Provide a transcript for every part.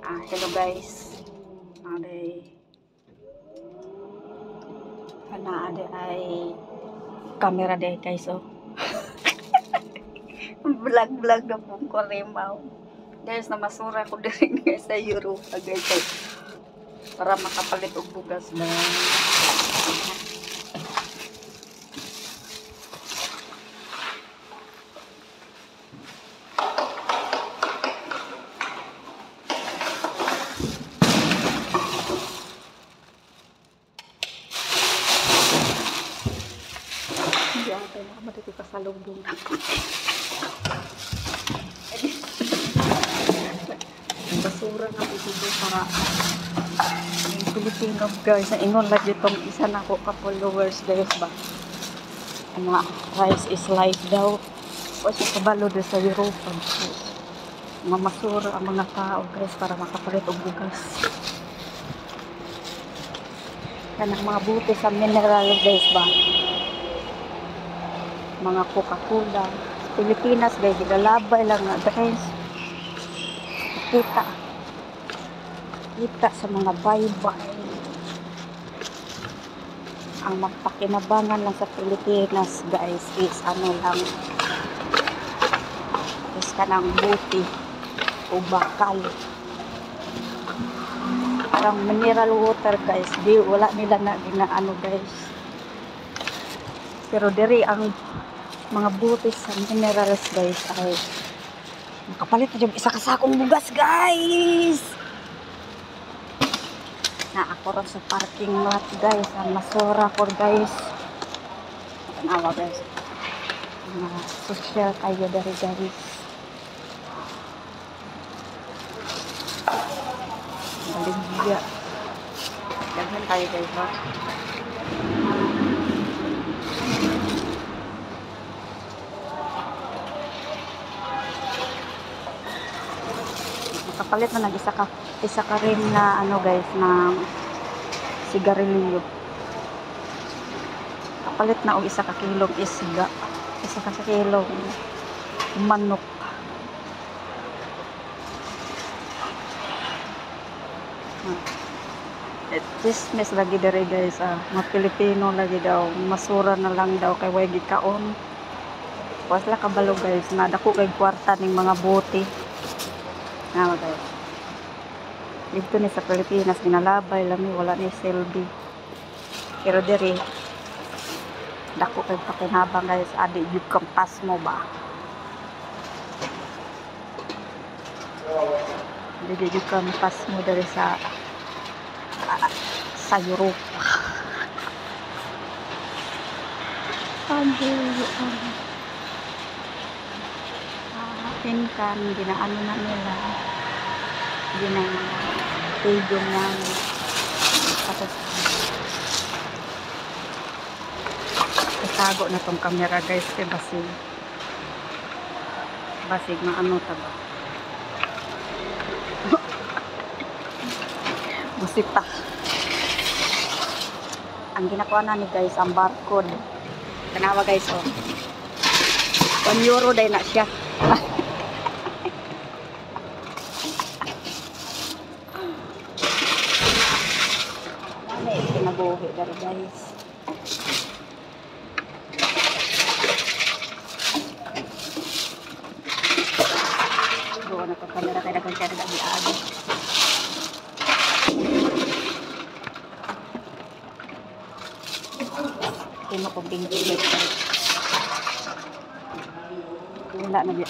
Hello guys. Ada ay camera day guys oh. Vlog na po ko rimaw. Guys na masura ko din guys sa Europa guys para makapalit og bugas na. Ay, nakamati ka sa lungdong na. Ang basura nga dito para yung Pilipino guys na ingon lang itong isa na ko ka-followers guys ba. Ang mga rice is life daw. O siya kabalo doon sa Europa. Mga masura ang mga tao guys para makapalit og bugas. Yan ang mga buti sa mineral guys ba. Mga Coca-Cola Pilipinas guys, gilalabay lang na guys. Kita sa mga baybay ang magpakinabangan lang sa Pilipinas guys is ano lang is kanang buti o bakal, parang mineral water guys, di wala nila na ginaano guys, pero diri ang mga butis sa minerals guys ay makapalit na dyan isa kasakong bugas guys. Na ako rin sa parking lot guys, ang masura ko guys, tanawa guys, mga social kayo dari guys. Baligya daghan tayo guys ha. Kapalit na isa ka rin na ano guys na sigarilyo. Kapalit na og isa ka kilong isda, isa ka kilong manok. Chismis lagi dere guys mga Pilipino lagi daw masura na lang daw kay way gikaon. Wasla kabalo guys na dako kay kwarta ning mga bote. Guys, dito ni sa Pilipinas ginalabay lami wala ni selby, pero diri dako kay pakinabang guys, adi yung kampas mo ba, dili yung kampas mo diri sa Europa. Pinkan ginaano na nila, ginatugong na tapos itago na tong camera guys kay basig na ano taba musita. Ang ginakuha na ni guys ang barcode, tanawa guys oh, €1 day na siya. Nabuhi dari guys. Buka na pa kamera kaya dagang siya nag-agi-agi. Kimo kong binggi guys. Wala na biya.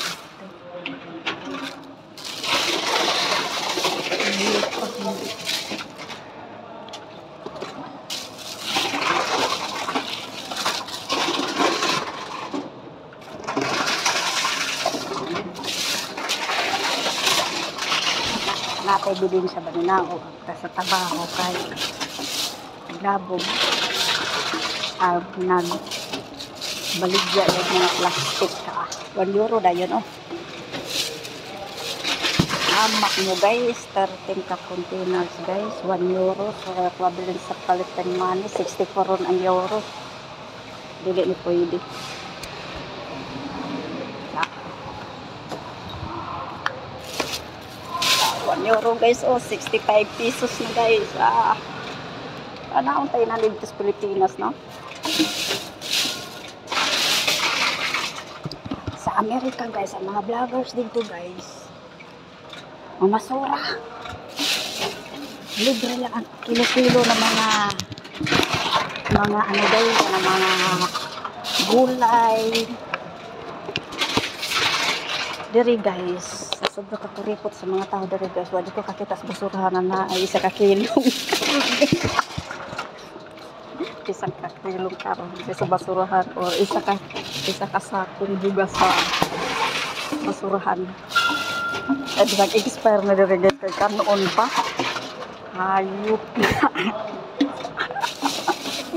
Natay bilin sa Baninao sa trabaho kay labog nagbaligya yung mga plastic ka €1 dayon oh. Amak mo guys, 13 ka containers guys, €1, so equivalent sa Philippine money 64 ron ang euro, dili ni pwede. €1 guys, oh, 65 pesos na guys. Anaon tayo na dito sa Pilipinas, no? Sa Amerika guys, ang mga vloggers dito guys, mamasura. Libre lang ang kilo-kilo ng mga ano guys, ng mga gulay. Diri guys, sa sobra kakuripot sa mga tao diri guys, wala ko kakita sa basurahan na ay isa ka kilong. Isang ka kilong karon sa basurahan or isa ka sakong bugas sa basurahan. At nag-expire na diri guys kay kanon pa. Hayop na.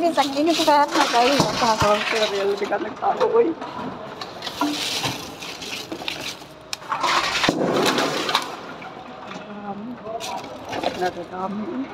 Bisang ini ko kaya na guys, pasang cereal di ka nagtao oy. Nadadami.